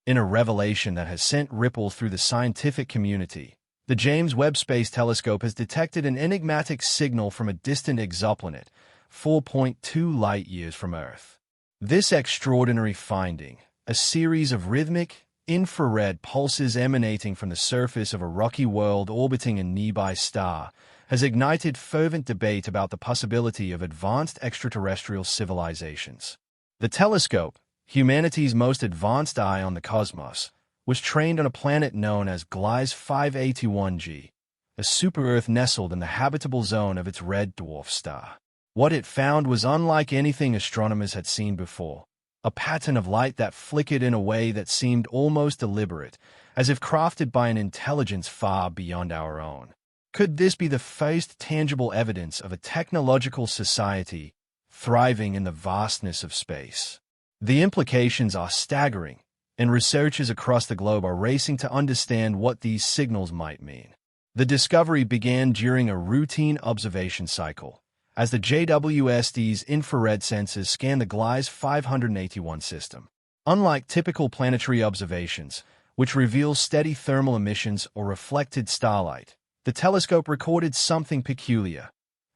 In a revelation that has sent ripples through the scientific community, the James Webb Space Telescope has detected an enigmatic signal from a distant exoplanet, 4.2 light-years from Earth. This extraordinary finding, a series of rhythmic, infrared pulses emanating from the surface of a rocky world orbiting a nearby star, has ignited fervent debate about the possibility of advanced extraterrestrial civilizations. The telescope, humanity's most advanced eye on the cosmos, was trained on a planet known as Gliese 581g, a super-Earth nestled in the habitable zone of its red dwarf star. What it found was unlike anything astronomers had seen before, a pattern of light that flickered in a way that seemed almost deliberate, as if crafted by an intelligence far beyond our own. Could this be the first tangible evidence of a technological society thriving in the vastness of space? The implications are staggering, and researchers across the globe are racing to understand what these signals might mean. The discovery began during a routine observation cycle, as the JWST's infrared sensors scanned the Gliese 581 system. Unlike typical planetary observations, which reveal steady thermal emissions or reflected starlight, the telescope recorded something peculiar,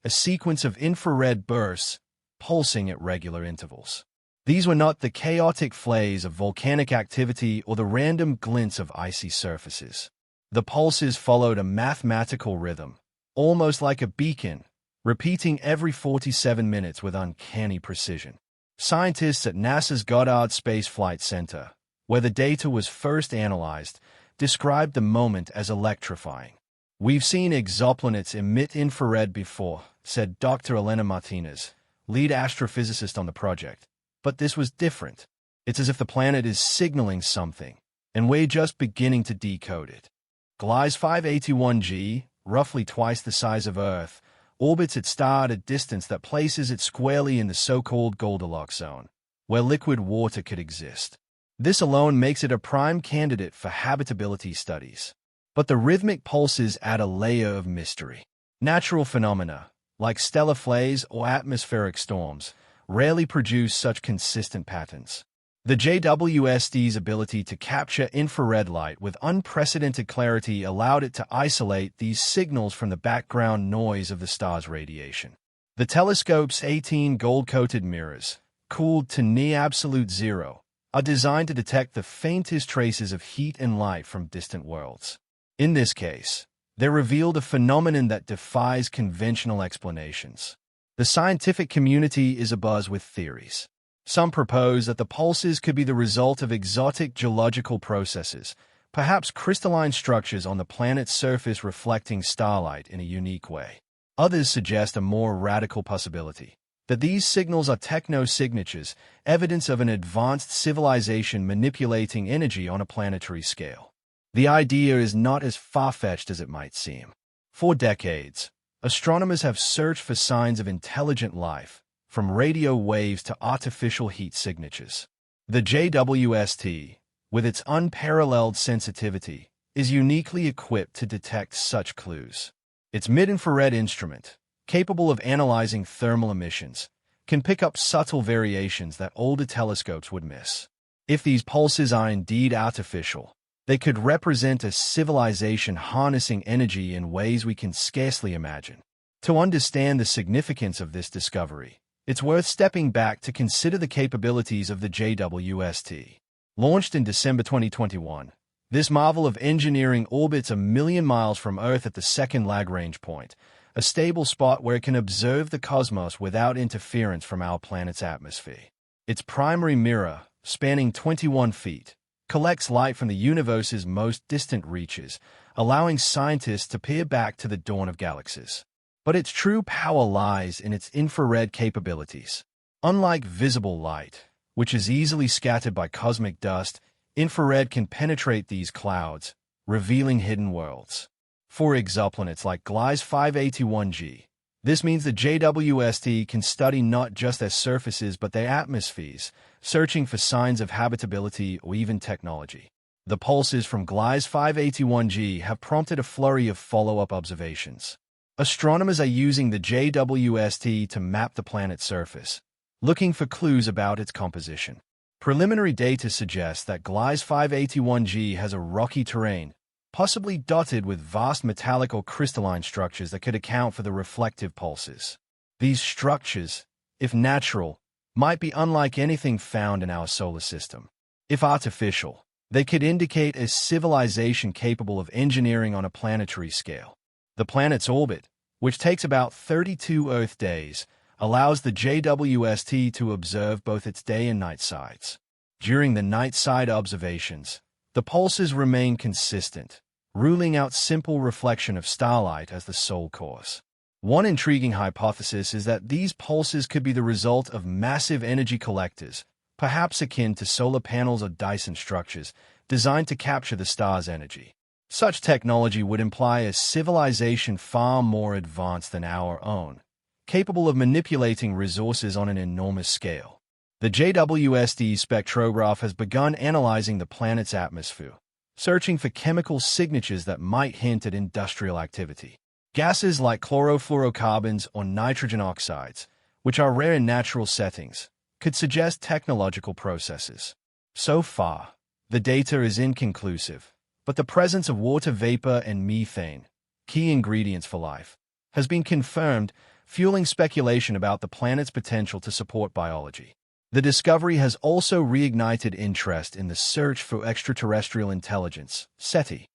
a sequence of infrared bursts pulsing at regular intervals. These were not the chaotic flays of volcanic activity or the random glints of icy surfaces. The pulses followed a mathematical rhythm, almost like a beacon, repeating every 47 minutes with uncanny precision. Scientists at NASA's Goddard Space Flight Center, where the data was first analyzed, described the moment as electrifying. "We've seen exoplanets emit infrared before," said Dr. Elena Martinez, lead astrophysicist on the project. But this was different. It's as if the planet is signaling something, and we're just beginning to decode it. Gliese 581g, roughly twice the size of Earth, orbits its star at a distance that places it squarely in the so-called Goldilocks zone, where liquid water could exist. This alone makes it a prime candidate for habitability studies. But the rhythmic pulses add a layer of mystery. Natural phenomena, like stellar flares or atmospheric storms, rarely produce such consistent patterns. The JWST's ability to capture infrared light with unprecedented clarity allowed it to isolate these signals from the background noise of the star's radiation. The telescope's 18 gold-coated mirrors, cooled to near absolute zero, are designed to detect the faintest traces of heat and light from distant worlds. In this case, they revealed a phenomenon that defies conventional explanations. The scientific community is abuzz with theories. Some propose that the pulses could be the result of exotic geological processes, perhaps crystalline structures on the planet's surface reflecting starlight in a unique way. Others suggest a more radical possibility, that these signals are techno-signatures, evidence of an advanced civilization manipulating energy on a planetary scale. The idea is not as far-fetched as it might seem. For decades, astronomers have searched for signs of intelligent life, from radio waves to artificial heat signatures. The JWST, with its unparalleled sensitivity, is uniquely equipped to detect such clues. Its mid-infrared instrument, capable of analyzing thermal emissions, can pick up subtle variations that older telescopes would miss. If these pulses are indeed artificial, they could represent a civilization harnessing energy in ways we can scarcely imagine. To understand the significance of this discovery, it's worth stepping back to consider the capabilities of the JWST. Launched in December 2021, this marvel of engineering orbits 1 million miles from Earth at the second Lagrange point, a stable spot where it can observe the cosmos without interference from our planet's atmosphere. Its primary mirror, spanning 21 feet, collects light from the universe's most distant reaches, allowing scientists to peer back to the dawn of galaxies. But its true power lies in its infrared capabilities. Unlike visible light, which is easily scattered by cosmic dust, infrared can penetrate these clouds, revealing hidden worlds. For exoplanets like Gliese 581g, this means the JWST can study not just their surfaces but their atmospheres, searching for signs of habitability or even technology. The pulses from Gliese 581g have prompted a flurry of follow-up observations. Astronomers are using the JWST to map the planet's surface, looking for clues about its composition. Preliminary data suggests that Gliese 581G has a rocky terrain, possibly dotted with vast metallic or crystalline structures that could account for the reflective pulses. These structures, if natural, might be unlike anything found in our solar system. If artificial, they could indicate a civilization capable of engineering on a planetary scale. The planet's orbit, which takes about 32 Earth days, allows the JWST to observe both its day and night sides. During the night side observations, the pulses remain consistent, ruling out simple reflection of starlight as the sole cause. One intriguing hypothesis is that these pulses could be the result of massive energy collectors, perhaps akin to solar panels or Dyson structures, designed to capture the star's energy. Such technology would imply a civilization far more advanced than our own, capable of manipulating resources on an enormous scale. The JWST spectrograph has begun analyzing the planet's atmosphere, searching for chemical signatures that might hint at industrial activity. Gases like chlorofluorocarbons or nitrogen oxides, which are rare in natural settings, could suggest technological processes. So far, the data is inconclusive, but the presence of water vapor and methane, key ingredients for life, has been confirmed, fueling speculation about the planet's potential to support biology. The discovery has also reignited interest in the search for extraterrestrial intelligence, SETI.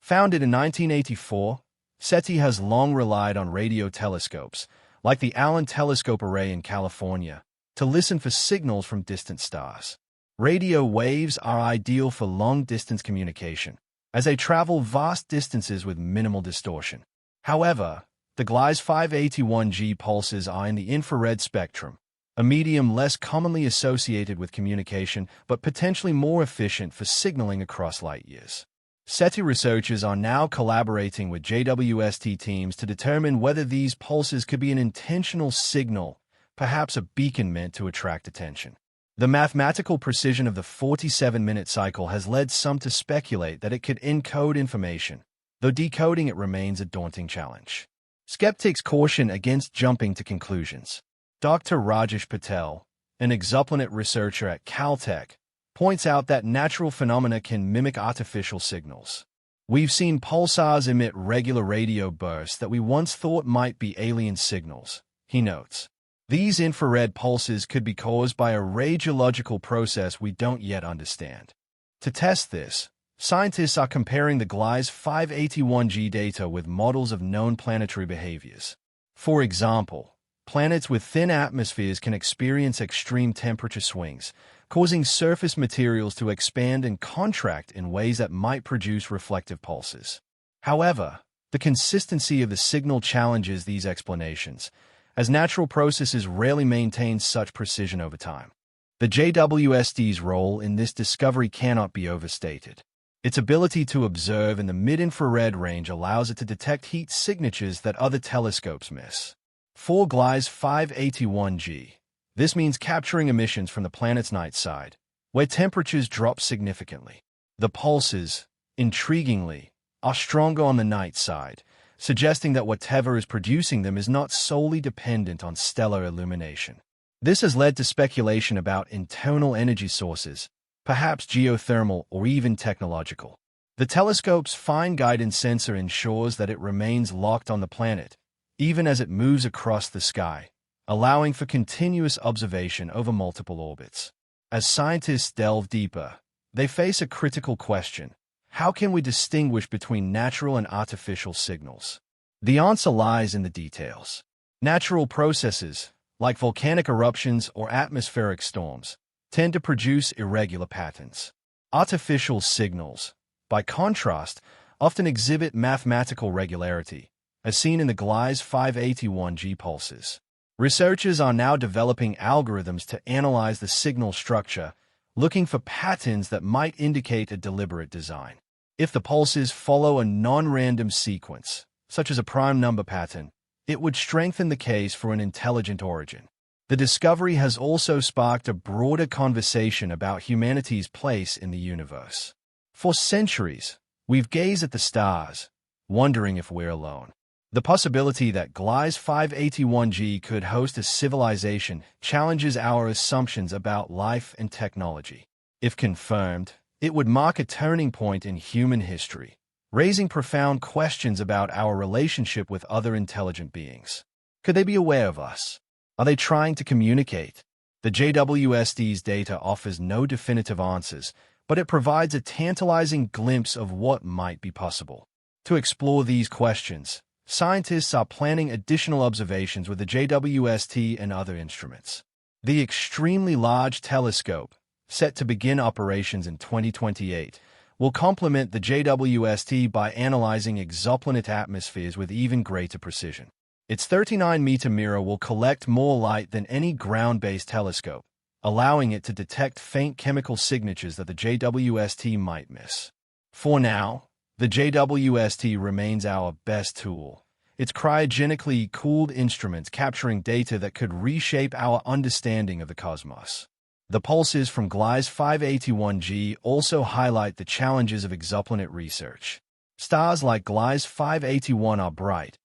Founded in 1984, SETI has long relied on radio telescopes, like the Allen Telescope Array in California, to listen for signals from distant stars. Radio waves are ideal for long-distance communication, as they travel vast distances with minimal distortion. However, the Gliese 581G pulses are in the infrared spectrum, a medium less commonly associated with communication but potentially more efficient for signaling across light years. SETI researchers are now collaborating with JWST teams to determine whether these pulses could be an intentional signal, perhaps a beacon meant to attract attention. The mathematical precision of the 47-minute cycle has led some to speculate that it could encode information, though decoding it remains a daunting challenge. Skeptics caution against jumping to conclusions. Dr. Rajesh Patel, an exoplanet researcher at Caltech, points out that natural phenomena can mimic artificial signals. We've seen pulsars emit regular radio bursts that we once thought might be alien signals, he notes. These infrared pulses could be caused by a radiological process we don't yet understand. To test this, scientists are comparing the Gliese 581G data with models of known planetary behaviors. For example, planets with thin atmospheres can experience extreme temperature swings, causing surface materials to expand and contract in ways that might produce reflective pulses. However, the consistency of the signal challenges these explanations, as natural processes rarely maintain such precision over time. The JWST's role in this discovery cannot be overstated. Its ability to observe in the mid-infrared range allows it to detect heat signatures that other telescopes miss. For Gliese 581G, this means capturing emissions from the planet's night side, where temperatures drop significantly. The pulses, intriguingly, are stronger on the night side, suggesting that whatever is producing them is not solely dependent on stellar illumination. This has led to speculation about internal energy sources, perhaps geothermal or even technological. The telescope's fine guidance sensor ensures that it remains locked on the planet, even as it moves across the sky, allowing for continuous observation over multiple orbits. As scientists delve deeper, they face a critical question. How can we distinguish between natural and artificial signals? The answer lies in the details. Natural processes, like volcanic eruptions or atmospheric storms, tend to produce irregular patterns. Artificial signals, by contrast, often exhibit mathematical regularity, as seen in the Gliese 581G pulses. Researchers are now developing algorithms to analyze the signal structure, looking for patterns that might indicate a deliberate design. If the pulses follow a non-random sequence, such as a prime number pattern, it would strengthen the case for an intelligent origin. The discovery has also sparked a broader conversation about humanity's place in the universe. For centuries, we've gazed at the stars, wondering if we're alone. The possibility that Gliese 581g could host a civilization challenges our assumptions about life and technology. If confirmed, it would mark a turning point in human history, raising profound questions about our relationship with other intelligent beings. Could they be aware of us? Are they trying to communicate? The JWST's data offers no definitive answers, but it provides a tantalizing glimpse of what might be possible. To explore these questions, scientists are planning additional observations with the JWST and other instruments. The extremely large telescope, set to begin operations in 2028, will complement the JWST by analyzing exoplanet atmospheres with even greater precision. Its 39-meter mirror will collect more light than any ground-based telescope, allowing it to detect faint chemical signatures that the JWST might miss. For now, the JWST remains our best tool. Its cryogenically cooled instruments capturing data that could reshape our understanding of the cosmos. The pulses from Gliese 581g also highlight the challenges of exoplanet research. Stars like Gliese 581 are bright,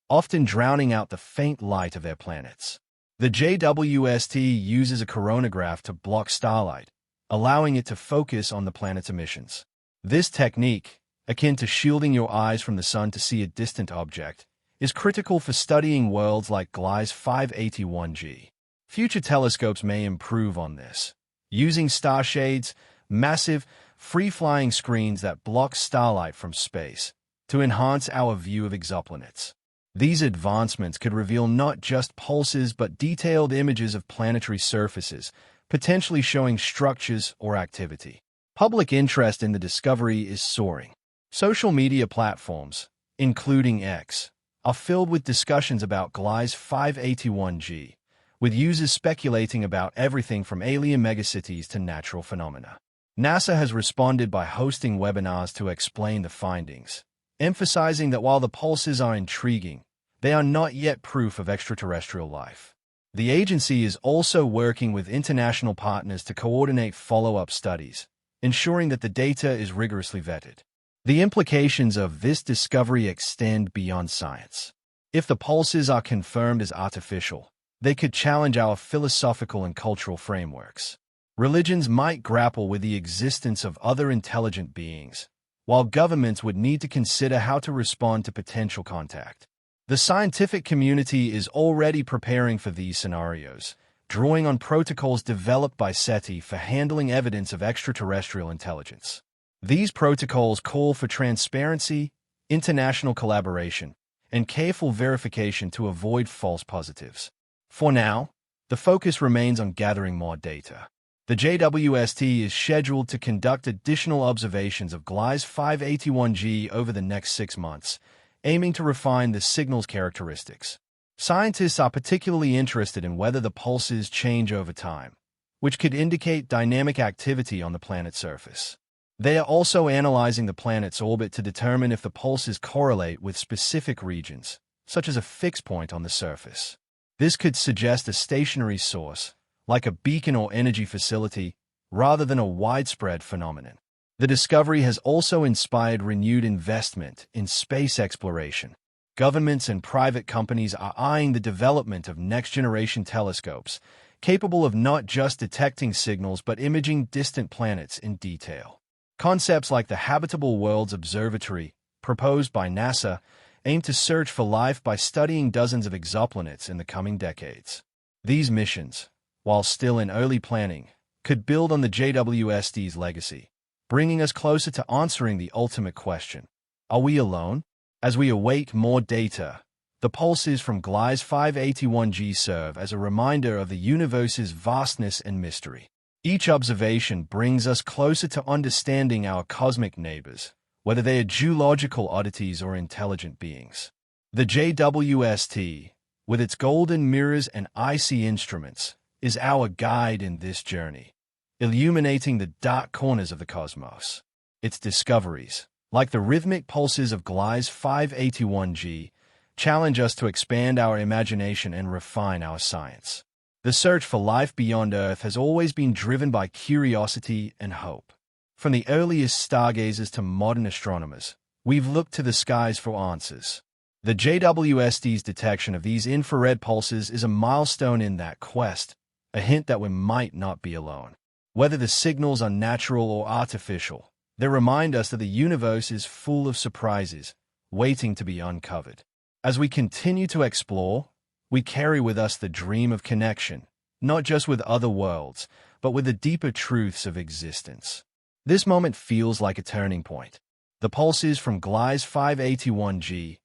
often drowning out the faint light of their planets. The JWST uses a coronagraph to block starlight, allowing it to focus on the planet's emissions. This technique, akin to shielding your eyes from the sun to see a distant object, is critical for studying worlds like Gliese 581g. Future telescopes may improve on this, using star shades, massive, free-flying screens that block starlight from space, to enhance our view of exoplanets. These advancements could reveal not just pulses but detailed images of planetary surfaces, potentially showing structures or activity. Public interest in the discovery is soaring. Social media platforms, including X, are filled with discussions about Gliese 581g, with users speculating about everything from alien megacities to natural phenomena. NASA has responded by hosting webinars to explain the findings, emphasizing that while the pulses are intriguing, they are not yet proof of extraterrestrial life. The agency is also working with international partners to coordinate follow-up studies, ensuring that the data is rigorously vetted. The implications of this discovery extend beyond science. If the pulses are confirmed as artificial, they could challenge our philosophical and cultural frameworks. Religions might grapple with the existence of other intelligent beings, while governments would need to consider how to respond to potential contact. The scientific community is already preparing for these scenarios, drawing on protocols developed by SETI for handling evidence of extraterrestrial intelligence. These protocols call for transparency, international collaboration, and careful verification to avoid false positives. For now, the focus remains on gathering more data. The JWST is scheduled to conduct additional observations of Gliese 581g over the next 6 months, aiming to refine the signal's characteristics. Scientists are particularly interested in whether the pulses change over time, which could indicate dynamic activity on the planet's surface. They are also analyzing the planet's orbit to determine if the pulses correlate with specific regions, such as a fixed point on the surface. This could suggest a stationary source, like a beacon or energy facility, rather than a widespread phenomenon. The discovery has also inspired renewed investment in space exploration. Governments and private companies are eyeing the development of next-generation telescopes, capable of not just detecting signals but imaging distant planets in detail. Concepts like the Habitable Worlds Observatory, proposed by NASA, aim to search for life by studying dozens of exoplanets in the coming decades. These missions, while still in early planning, could build on the JWST's legacy, bringing us closer to answering the ultimate question: are we alone? As we await more data, the pulses from Gliese 581g serve as a reminder of the universe's vastness and mystery. Each observation brings us closer to understanding our cosmic neighbors, whether they are geological oddities or intelligent beings. The JWST, with its golden mirrors and icy instruments, is our guide in this journey, illuminating the dark corners of the cosmos. Its discoveries, like the rhythmic pulses of Gliese 581g, challenge us to expand our imagination and refine our science. The search for life beyond Earth has always been driven by curiosity and hope. From the earliest stargazers to modern astronomers, we've looked to the skies for answers. The JWST's detection of these infrared pulses is a milestone in that quest, a hint that we might not be alone. Whether the signals are natural or artificial, they remind us that the universe is full of surprises, waiting to be uncovered. As we continue to explore, we carry with us the dream of connection, not just with other worlds, but with the deeper truths of existence. This moment feels like a turning point. The pulses from Gliese 581G,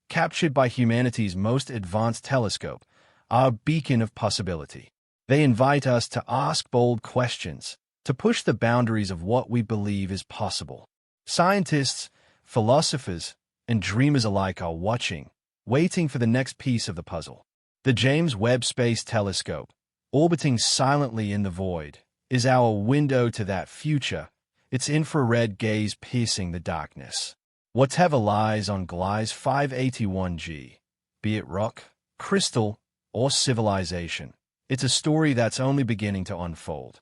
captured by humanity's most advanced telescope, are a beacon of possibility. They invite us to ask bold questions, to push the boundaries of what we believe is possible. Scientists, philosophers, and dreamers alike are watching, waiting for the next piece of the puzzle. The James Webb Space Telescope, orbiting silently in the void, is our window to that future, its infrared gaze piercing the darkness. Whatever lies on Gliese 581G, be it rock, crystal, or civilization, it's a story that's only beginning to unfold.